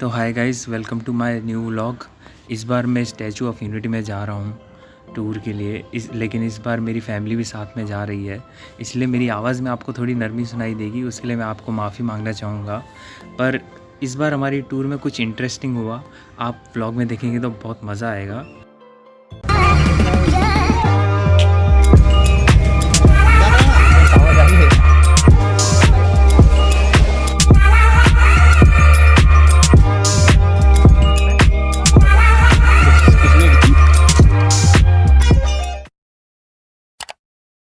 तो hi guys, welcome to my new vlog. इस बार मैं स्टैचू ऑफ यूनिटी में जा रहा हूँ टूर के लिए। लेकिन इस बार मेरी फैमिली भी साथ में जा रही है, इसलिए मेरी आवाज़ में आपको थोड़ी नरमी सुनाई देगी। उसके लिए मैं आपको माफ़ी मांगना चाहूँगा। पर इस बार हमारी टूर में कुछ इंटरेस्टिंग हुआ, आप व्लॉग में देखेंगे तो बहुत मज़ा आएगा।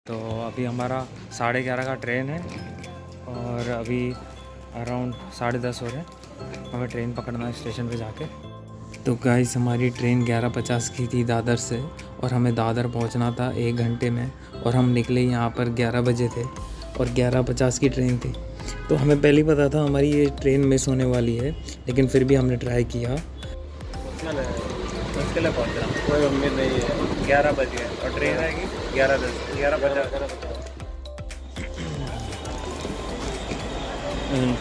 तो अभी हमारा 11:30 का ट्रेन है और अभी अराउंड 10:30 हो रहे हैं। हमें ट्रेन पकड़ना है स्टेशन पे जाके। तो गाइस, हमारी ट्रेन 11:50 की थी दादर से, और हमें दादर पहुंचना था 1 घंटे में। और हम निकले यहाँ पर 11 बजे थे और 11:50 की ट्रेन थी। तो हमें पहले ही पता था हमारी ये ट्रेन मिस होने वाली है, लेकिन फिर भी हमने ट्राई किया। मुश्किल है पहुँचना, कोई उम्मीद नहीं है। 11 बजे और ट्रेन आएगी 11:10, 11:50।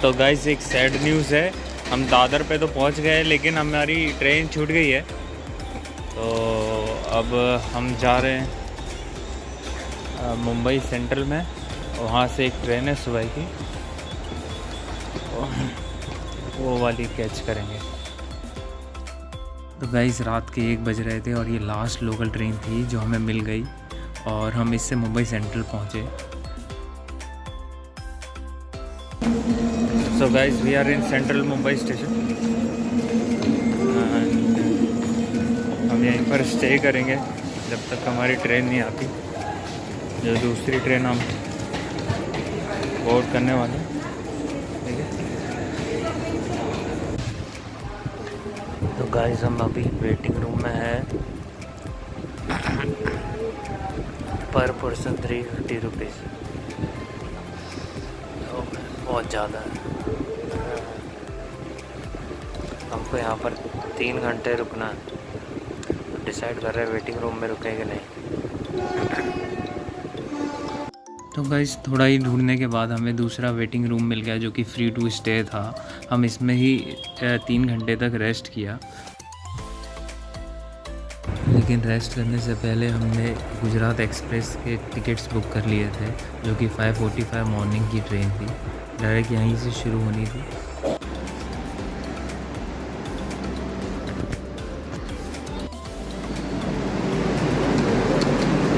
तो गाइस, एक सैड न्यूज़ है। हम दादर पे तो पहुंच गए, लेकिन हमारी ट्रेन छूट गई है। तो अब हम जा रहे हैं मुंबई सेंट्रल में। वहाँ से एक ट्रेन है सुबह की, वो वाली कैच करेंगे। तो गाइस, रात के 1 बज रहे थे और ये लास्ट लोकल ट्रेन थी जो हमें मिल गई, और हम इससे मुंबई सेंट्रल पहुँचे। So guys, we are in Central Mumbai station and हम यहीं पर स्टे करेंगे जब तक हमारी ट्रेन नहीं आती, जो दूसरी ट्रेन हम बोर्ड करने वाले हैं। ठीक है, तो गाइस, हम अभी वेटिंग रूम में है। पर पर्सन 350 रुपीज़, बहुत ज़्यादा है। हमको यहाँ पर 3 घंटे रुकना है। डिसाइड कर रहे हैं वेटिंग रूम में रुकेंगे नहीं। तो गाइस, थोड़ा ही ढूंढने के बाद हमें दूसरा वेटिंग रूम मिल गया जो कि फ्री टू स्टे था। हम इसमें ही 3 घंटे तक रेस्ट किया। लेकिन रेस्ट करने से पहले हमने गुजरात एक्सप्रेस के टिकट्स बुक कर लिए थे, जो कि 5:45 मॉर्निंग की ट्रेन थी। डायरेक्ट यहीं से शुरू होनी थी।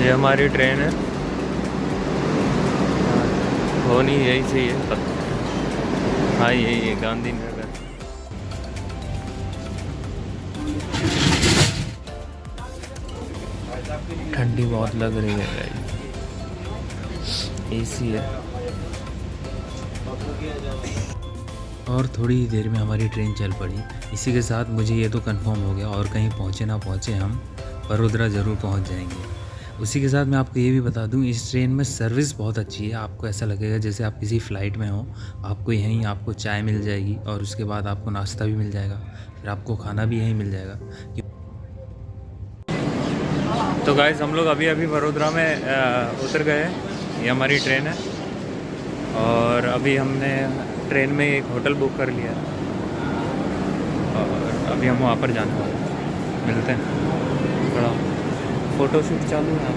ये हमारी ट्रेन है, होनी यही से है। हाँ, यही है गांधीनगर। ठंडी बहुत लग रही है गाइस, एसी है। और थोड़ी ही देर में हमारी ट्रेन चल पड़ी। इसी के साथ मुझे ये तो कंफर्म हो गया, और कहीं पहुँचे ना पहुँचे, हम वडोदरा ज़रूर पहुँच जाएंगे। उसी के साथ मैं आपको ये भी बता दूं, इस ट्रेन में सर्विस बहुत अच्छी है। आपको ऐसा लगेगा जैसे आप किसी फ़्लाइट में हो। आपको यहीं आपको चाय मिल जाएगी, और उसके बाद आपको नाश्ता भी मिल जाएगा, फिर आपको खाना भी यहीं मिल जाएगा। तो गाइस, हम लोग अभी वडोदरा में उतर गए हैं। ये हमारी ट्रेन है, और अभी हमने ट्रेन में एक होटल बुक कर लिया है, और अभी हम वहाँ पर जाने वाले हैं। मिलते हैं। थोड़ा फ़ोटोशूट चालू है।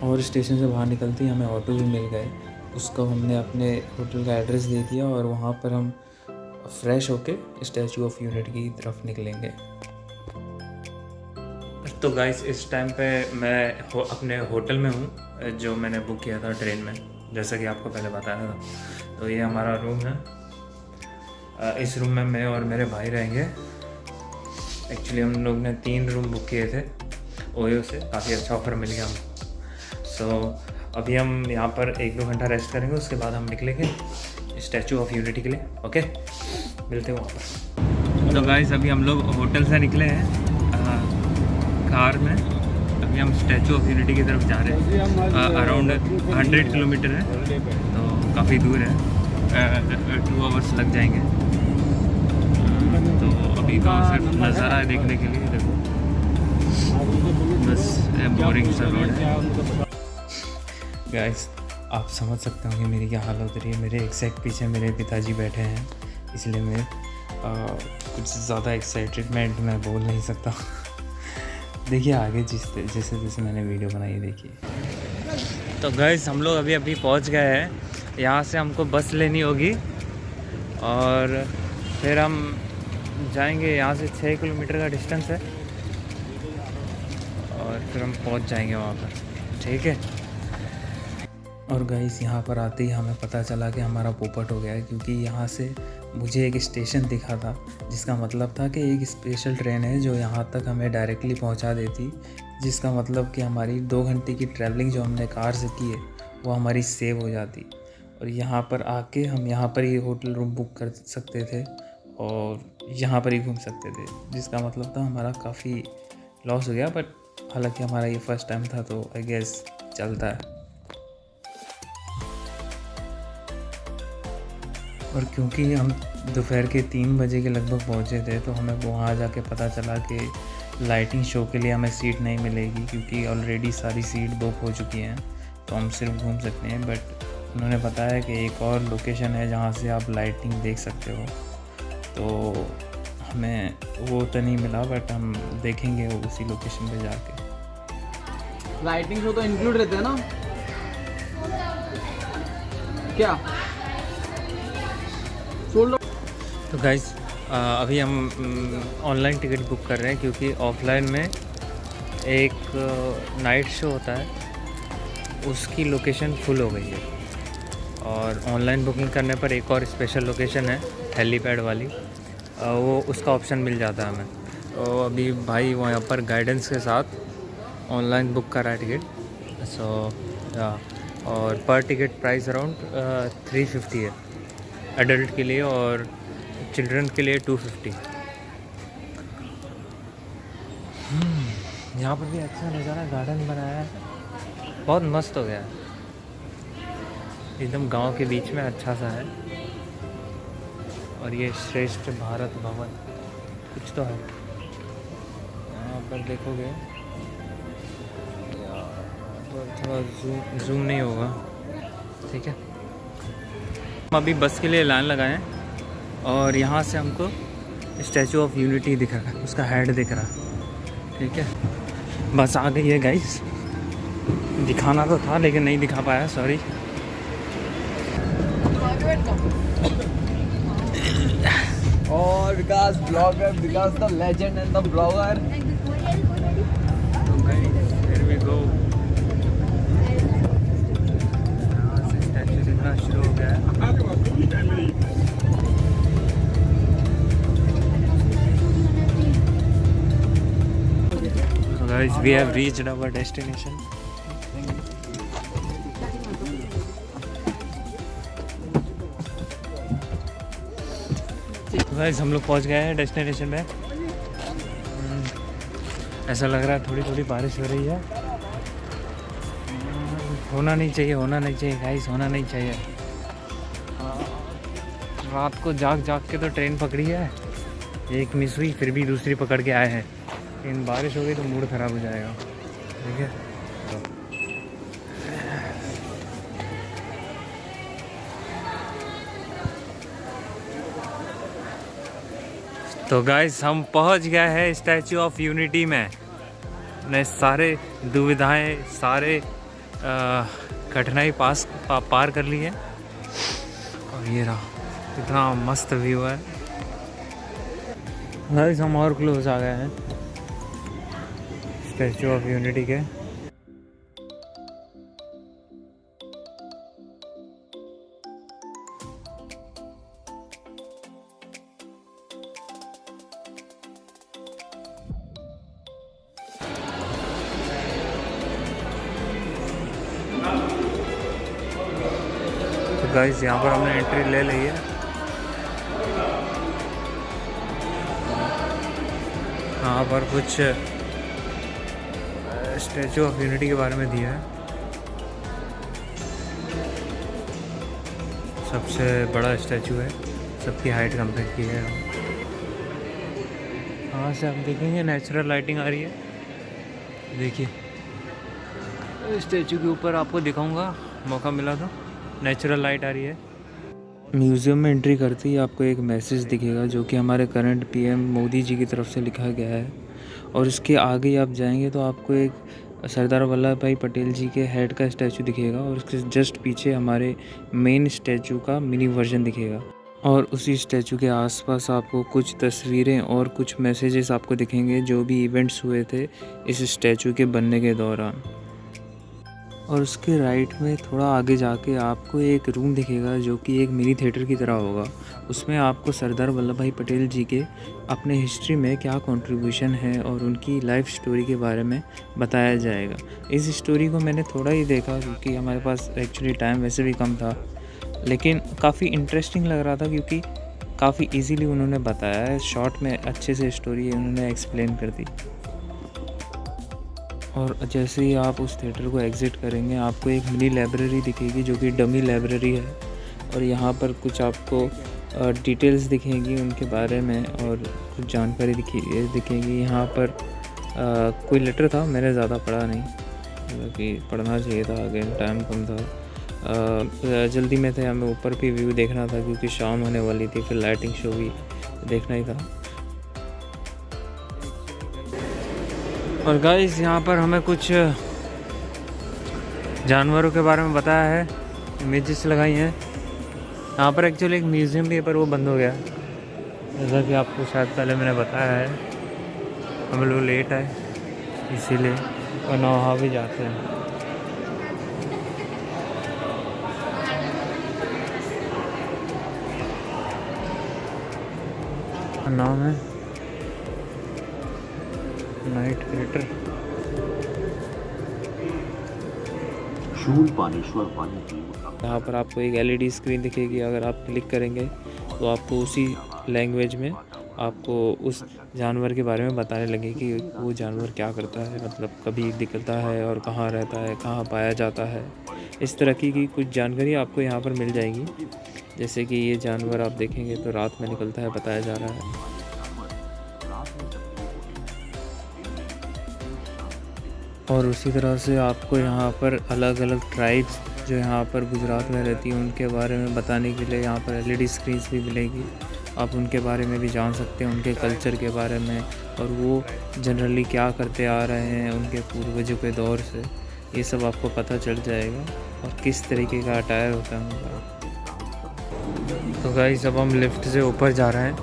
और स्टेशन से बाहर निकलते ही हमें ऑटो भी मिल गए। उसको हमने अपने होटल का एड्रेस दे दिया, और वहाँ पर हम फ्रेश होके स्टैचू ऑफ यूनिटी की तरफ निकलेंगे। तो गाइस, इस टाइम पे मैं अपने होटल में हूँ जो मैंने बुक किया था ट्रेन में, जैसा कि आपको पहले बताया था। तो ये हमारा रूम है। इस रूम में मैं और मेरे भाई रहेंगे। एक्चुअली हम लोग ने 3 रूम बुक किए थे ओयो से, काफ़ी अच्छा ऑफर मिल गया हमको। सो अभी हम यहाँ पर 1-2 घंटा रेस्ट करेंगे, उसके बाद हम निकलेंगे स्टैचू ऑफ यूनिटी के लिए। ओके, मिलते हैं वहाँ पर। तो गाइस, अभी हम लोग होटल से निकले हैं कार में। अभी हम स्टैचू ऑफ यूनिटी की तरफ जा रहे हैं। अराउंड 100 किलोमीटर है, तो काफ़ी दूर है। 2 आवर्स लग जाएंगे। तो अभी का सिर्फ नज़ारा है देखने के लिए। देखो, बस बोरिंग सा रोड है गाइस। आप समझ सकते होंगे मेरी क्या हालत हो रही है। मेरे एग्जैक्ट पीछे मेरे पिताजी बैठे हैं, इसलिए मैं कुछ ज़्यादा एक्साइटेडमेंट मैं बोल नहीं सकता। देखिए आगे जैसे जैसे मैंने वीडियो बनाई देखिए। तो गाइस हम लोग अभी पहुंच गए हैं। यहाँ से हमको बस लेनी होगी और फिर हम जाएंगे। यहाँ से 6 किलोमीटर का डिस्टेंस है और फिर हम पहुँच जाएंगे वहाँ पर, ठीक है। और गाइस यहाँ पर आते ही हमें पता चला कि हमारा पोपट हो गया है, क्योंकि यहाँ से मुझे एक स्टेशन दिखा था, जिसका मतलब था कि एक स्पेशल ट्रेन है जो यहाँ तक हमें डायरेक्टली पहुँचा देती, जिसका मतलब कि हमारी 2 घंटे की ट्रैवलिंग जो हमने कार से की है वो हमारी सेव हो जाती। और यहाँ पर आके हम यहाँ पर ही होटल रूम बुक कर सकते थे और यहाँ पर ही घूम सकते थे, जिसका मतलब था हमारा काफ़ी लॉस हो गया। बट हालांकि हमारा ये फर्स्ट टाइम था तो आई गेस चलता है। और क्योंकि हम दोपहर के 3 बजे के लगभग पहुँचे थे तो हमें वहाँ जाके पता चला कि लाइटिंग शो के लिए हमें सीट नहीं मिलेगी, क्योंकि ऑलरेडी सारी सीट बुक हो चुकी हैं, तो हम सिर्फ घूम सकते हैं। बट उन्होंने बताया कि एक और लोकेशन है जहाँ से आप लाइटिंग देख सकते हो, तो हमें वो तो नहीं मिला, बट हम देखेंगे वो उसी लोकेशन पे जाके। लाइटिंग शो तो इंक्लूड रहते हैं ना क्या? तो गाइस अभी हम ऑनलाइन टिकट बुक कर रहे हैं, क्योंकि ऑफलाइन में एक नाइट शो होता है, उसकी लोकेशन फुल हो गई है। और ऑनलाइन बुकिंग करने पर एक और स्पेशल लोकेशन है हेलीपैड वाली, वो उसका ऑप्शन मिल जाता है हमें। तो अभी भाई वहाँ पर गाइडेंस के साथ ऑनलाइन बुक करा है टिकट। सो और पर टिकट प्राइस अराउंड 350 है एडल्ट के लिए, और चिल्ड्रन के लिए 250। यहाँ पर भी अच्छा नज़ारा, गार्डन बनाया है, बहुत मस्त हो गया है, एकदम गांव के बीच में अच्छा सा है। और ये श्रेष्ठ भारत भवन कुछ तो है यहाँ पर, देखोगे थोड़ा जूम नहीं होगा, ठीक है। हम अभी बस के लिए लाइन लगाए हैं और यहाँ से हमको स्टैचू ऑफ यूनिटी दिख रहा है, उसका हेड दिख रहा है, ठीक है। बस आ गई है गाइस, दिखाना तो था लेकिन नहीं दिखा पाया, सॉरी। और Vikas blogger, Vikas the legend and the blogger. तो गाइस हियर वी गो। यहाँ से स्टैचू दिखना शुरू हो गया है। Guys, we have reached our destination. Guys, हम लोग पहुंच गए हैं डेस्टिनेशन में। ऐसा लग रहा है थोड़ी थोड़ी बारिश हो रही है। होना नहीं चाहिए गाइस, होना नहीं चाहिए। रात को जाग के तो ट्रेन पकड़ी है, एक मिस हुई, फिर भी दूसरी पकड़ के आए हैं। लेकिन बारिश हो गई तो मूड ख़राब हो जाएगा, ठीक है। तो गाइस हम पहुंच गए हैं स्टैचू ऑफ यूनिटी में। ने सारे दुविधाएं, सारे कठिनाई पार कर ली है। और ये रहा, कितना मस्त व्यू है गाइस। हम और क्लोज आ गए हैं स्टैचू ऑफ यूनिटी के। तो गाइस यहाँ पर हमने एंट्री ले ली है। यहाँ पर कुछ स्टैचू ऑफ यूनिटी के बारे में दिया है। सबसे बड़ा स्टैचू है, सबकी हाइट कंपेयर की है। यहाँ से हम देखेंगे नेचुरल लाइटिंग आ रही है, देखिए। स्टैचू के ऊपर आपको दिखाऊंगा मौका मिला तो नेचुरल लाइट आ रही है। म्यूज़ियम में एंट्री करते ही आपको एक मैसेज दिखेगा जो कि हमारे करंट पीएम मोदी जी की तरफ से लिखा गया है। और इसके आगे आप जाएंगे तो आपको एक सरदार वल्लभ भाई पटेल जी के हेड का स्टैचू दिखेगा और उसके जस्ट पीछे हमारे मेन स्टैचू का मिनी वर्जन दिखेगा। और उसी स्टैचू के आसपास आपको कुछ तस्वीरें और कुछ मैसेजेस आपको दिखेंगे जो भी इवेंट्स हुए थे इस स्टैचू के बनने के दौरान। और उसके राइट में थोड़ा आगे जाके आपको एक रूम दिखेगा जो कि एक मिनी थिएटर की तरह होगा। उसमें आपको सरदार वल्लभ भाई पटेल जी के अपने हिस्ट्री में क्या कंट्रीब्यूशन है और उनकी लाइफ स्टोरी के बारे में बताया जाएगा। इस स्टोरी को मैंने थोड़ा ही देखा क्योंकि हमारे पास एक्चुअली टाइम वैसे भी कम था, लेकिन काफ़ी इंटरेस्टिंग लग रहा था क्योंकि काफ़ी इजीली उन्होंने बताया है, शॉर्ट में अच्छे से स्टोरी उन्होंने एक्सप्लेन कर दी। और जैसे ही आप उस थिएटर को एग्ज़िट करेंगे आपको एक मिनी लाइब्रेरी दिखेगी जो कि डमी लाइब्रेरी है। और यहाँ पर कुछ आपको डिटेल्स दिखेंगी उनके बारे में और कुछ जानकारी दिखेगी। यहाँ पर कोई लेटर था, मैंने ज़्यादा पढ़ा नहीं, हालांकि पढ़ना चाहिए था, अगेन टाइम कम था, जल्दी में थे, हमें ऊपर भी व्यू देखना था क्योंकि शाम होने वाली थी, फिर लाइटिंग शो भी देखना ही था। और गाइस यहाँ पर हमें कुछ जानवरों के बारे में बताया है, इमेजेस लगाई हैं। यहाँ पर एक्चुअली एक म्यूज़ियम भी है पर वो बंद हो गया, जैसा कि आपको शायद पहले मैंने बताया है। हम लोग लेट आए इसीलिए, और नहा भी जाते हैं। नाम है नाइट थिएटर। यहाँ पर आपको एक एलईडी स्क्रीन दिखेगी, अगर आप क्लिक करेंगे तो आपको उसी लैंग्वेज में आपको उस जानवर के बारे में बताने लगे कि वो जानवर क्या करता है, मतलब कभी दिखता है और कहाँ रहता है, कहाँ पाया जाता है। इस तरह की कुछ जानकारी आपको यहाँ पर मिल जाएगी। जैसे कि ये जानवर आप देखेंगे तो रात में निकलता है, बताया जा रहा है। और उसी तरह से आपको यहाँ पर अलग अलग ट्राइब्स जो यहाँ पर गुजरात में रहती हैं उनके बारे में बताने के लिए यहाँ पर एलईडी स्क्रीन्स भी मिलेगी। आप उनके बारे में भी जान सकते हैं, उनके कल्चर के बारे में, और वो जनरली क्या करते आ रहे हैं उनके पूर्वजों के दौर से, ये सब आपको पता चल जाएगा और किस तरीके का अटायर होता है उनका। तो गाइस अब हम लिफ्ट से ऊपर जा रहे हैं,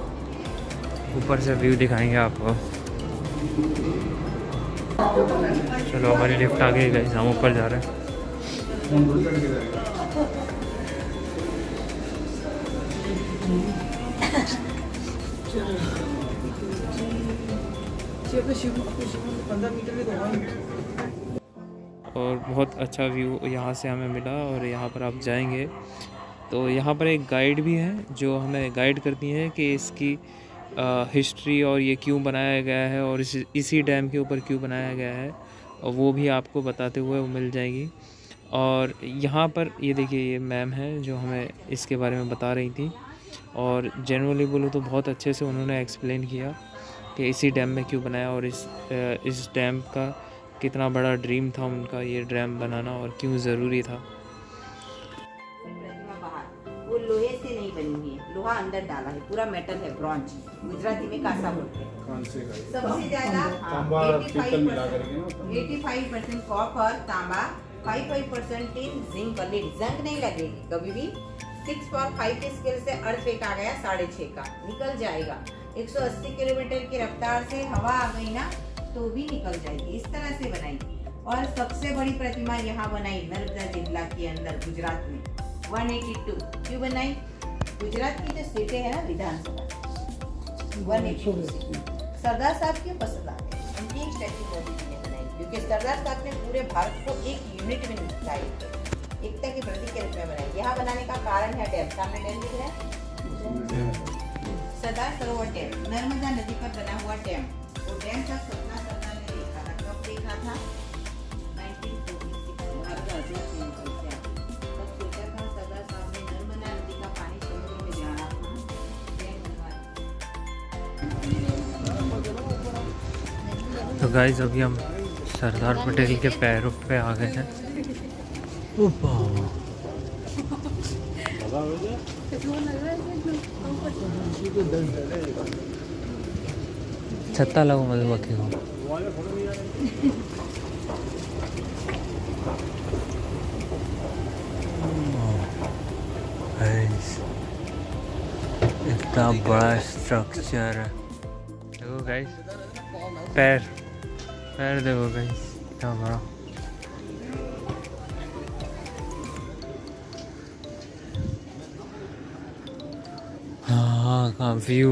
ऊपर से व्यू दिखाएंगे आपको। चलो हमारी लिफ्ट आ गई गाइस, हम ऊपर जा रहे हैं। और बहुत अच्छा व्यू यहाँ से हमें मिला। और यहाँ पर आप जाएंगे तो यहाँ पर एक गाइड भी है जो हमें गाइड करती है कि इसकी हिस्ट्री और ये क्यों बनाया गया है और इसी डैम के ऊपर क्यों बनाया गया है, और वो भी आपको बताते हुए वो मिल जाएगी। और यहाँ पर ये देखिए, ये मैम है जो हमें इसके बारे में बता रही थी, और जनरली बोलूँ तो बहुत अच्छे से उन्होंने एक्सप्लेन किया कि इसी डैम में क्यों बनाया और इस डैम का कितना बड़ा ड्रीम था उनका ये डैम बनाना और क्यों ज़रूरी था। वो लोहे से नहीं बनी हुई है, लोहा अंदर डाला है, पूरा मेटल है, ब्रॉन्ज, गुजराती में कासा बोलते हैं। सबसे ज्यादा 85% कॉपर, तांबा, 5% जिंक और लीड। जंग नहीं लगेगी कभी भी। 6/5 के स्केल से अर्थ फेंका गया 6.5 का, निकल जाएगा। 180 किलोमीटर की रफ्तार से हवा आ गई ना तो भी निकल जाएगी। इस तरह से बनाई। और सबसे बड़ी प्रतिमा यहाँ बनाई नर्मदा जिला के अंदर गुजरात में 182। क्यों बनाई? गुजरात की जो सीटें है ना विधानसभा 182 सरदार साहब की पसंद आ गई, उनकी एक स्टैच्यू मोदी जी ने बनाई क्योंकि सरदार साहब ने पूरे भारत को एक यूनिट में लाए, एकता के प्रतीक के रूप में बनाई। यहाँ बनाने का कारण है डैम, सामने डैम दिख रहा है, सरदार सरोवर डैम, नर्मदा नदी पर बना हुआ डैम। वो डैम का सपना सरदार ने देखा था, कब देखा था? 1946 भारत आजाद होने से तब सोचा था सरदार साहब ने नर्मदा नदी का पानी समुद्र में जा रहा था, डैम बनवाया। तो गाइस अभी हम सरदार पटेल के पैरों पे आ गए हैं छत्ता लगो मधुमक्खी को। इतना बड़ा स्ट्रक्चर है, देखो गाइस, पैर देखो गाइस, इतना बड़ा। हाँ का व्यू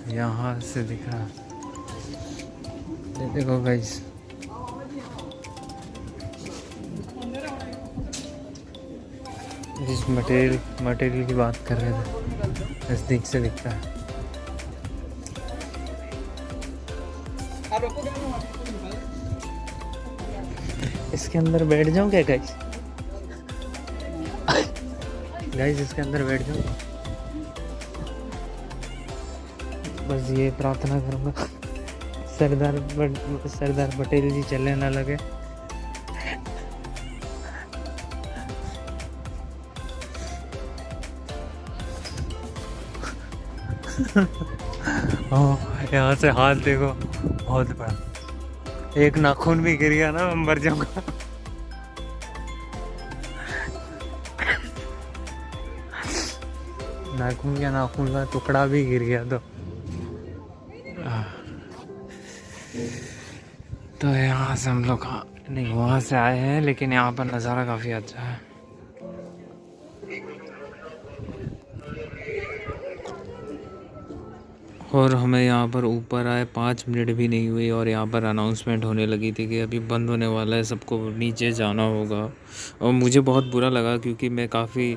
यहाँ से दिख रहा, ये देखो गाइस। जिस मटेरियल की बात कर रहे थे, नज़दीक से दिखता है। इसके अंदर बैठ जाऊं क्या गाइस? गाइस इसके अंदर बैठ जाऊं? बस ये प्रार्थना करूंगा सरदार पटेल जी चलने ना लगे। यहाँ से हाथ देखो, बहुत बड़ा। एक नाखून भी गिर गया ना, मैं मर जाऊंगा। नाखून का टुकड़ा भी गिर गया तो यहाँ से हम लोग नहीं वहाँ से आए हैं, लेकिन यहाँ पर नज़ारा काफ़ी अच्छा है। और हमें यहाँ पर ऊपर आए 5 मिनट भी नहीं हुई और यहाँ पर अनाउंसमेंट होने लगी थी कि अभी बंद होने वाला है, सबको नीचे जाना होगा। और मुझे बहुत बुरा लगा क्योंकि मैं काफ़ी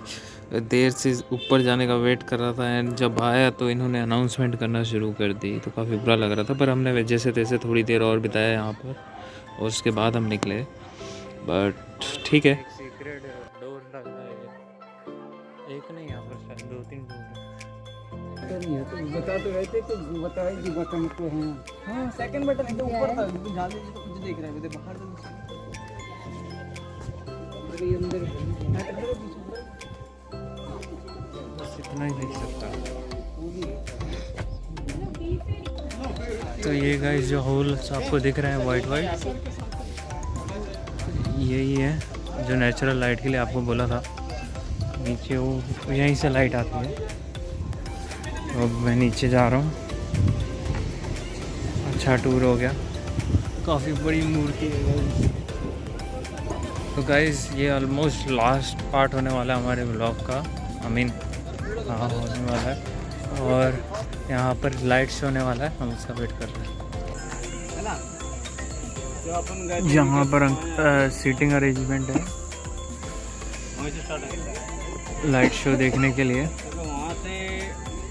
देर से ऊपर जाने का वेट कर रहा था, एंड जब आया तो इन्होंने अनाउंसमेंट करना शुरू कर दी, तो काफ़ी बुरा लग रहा था। पर हमने जैसे तैसे थोड़ी देर और बिताया यहाँ पर और उसके बाद हम निकले, बट ठीक है। सीक्रेट डोर लगा है, एक नहीं, यहाँ पर शायद 2-3 डोर है। नहीं है तो बता तो रहे थे कि बताए कि बटन तो हैं। हाँ सेकंड बटन है तो ऊपर था, तो ध्यान दीजिए तो कुछ देख रहा है, मुझे बाहर तो ये अंदर बस इतना ही देख सकता। तो ये गाइस जो होल्स आपको दिख रहे हैं वाइट यही है जो नेचुरल लाइट के लिए आपको बोला था। नीचे वो यहीं से लाइट आती है। अब मैं नीचे जा रहा हूँ। अच्छा टूर हो गया, काफ़ी बड़ी मूर्ति है। तो गाइस ये ऑलमोस्ट लास्ट पार्ट होने वाला है हमारे व्लॉग का, हाँ होने वाला है। और यहाँ पर लाइट शो होने वाला है, हम उसका वेट कर रहे हैं। यहाँ पर सीटिंग अरेंजमेंट है लाइट शो देखने के लिए।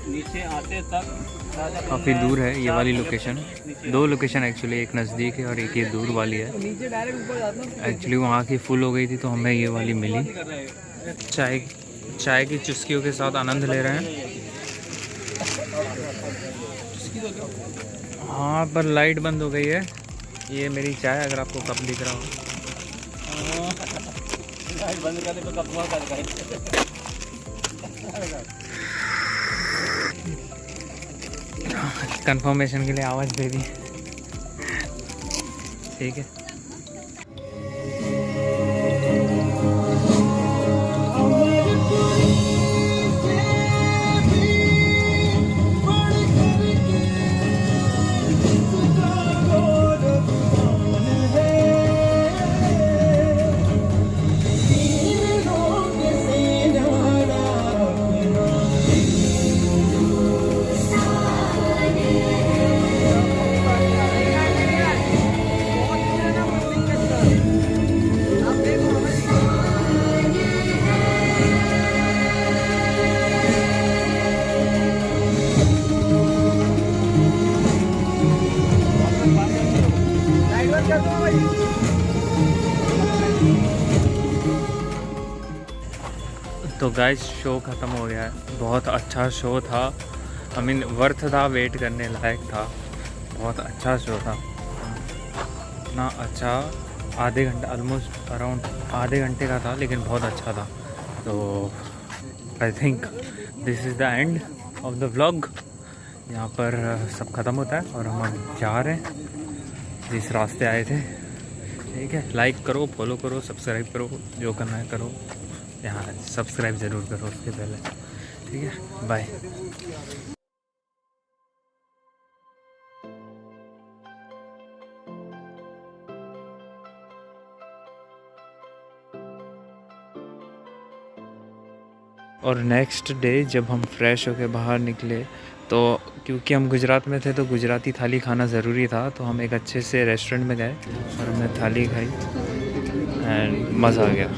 नीचे आते तक काफ़ी दूर है ये वाली लोकेशन। 2 लोकेशन एक्चुअली, एक नज़दीक है और एक ये दूर वाली है। नीचे डायरेक्ट ऊपर जाता। एक्चुअली वहाँ की फुल हो गई थी तो हमें ये वाली मिली। चाय की चुस्कियों के साथ आनंद ले रहे हैं। हाँ पर लाइट बंद हो गई है। ये मेरी चाय, अगर आपको कप दिख रहा हो। लाइट बंद कर दे तो कप हुआ कर। कंफर्मेशन के लिए आवाज़ दे दी, ठीक है। तो गाइस शो ख़त्म हो गया है। बहुत अच्छा शो था, वर्थ था, वेट करने लायक था। बहुत अच्छा शो था, इतना अच्छा आधे घंटे ऑलमोस्ट अराउंड आधे घंटे का था, लेकिन बहुत अच्छा था। तो I think this is the end of the vlog. यहाँ पर सब ख़त्म होता है और हम जा रहे हैं जिस रास्ते आए थे। ठीक है, लाइक करो, फॉलो करो, सब्सक्राइब करो, जो करना है करो। यहाँ सब्सक्राइब ज़रूर करो उसके पहले। ठीक है, बाय। और नेक्स्ट डे जब हम फ्रेश होके बाहर निकले, तो क्योंकि हम गुजरात में थे तो गुजराती थाली खाना ज़रूरी था, तो हम एक अच्छे से रेस्टोरेंट में गए और हमने थाली खाई एंड मज़ा आ गया।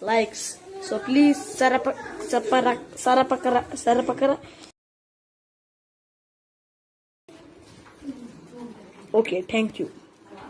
Likes. So please Sarapakara. Okay, thank you.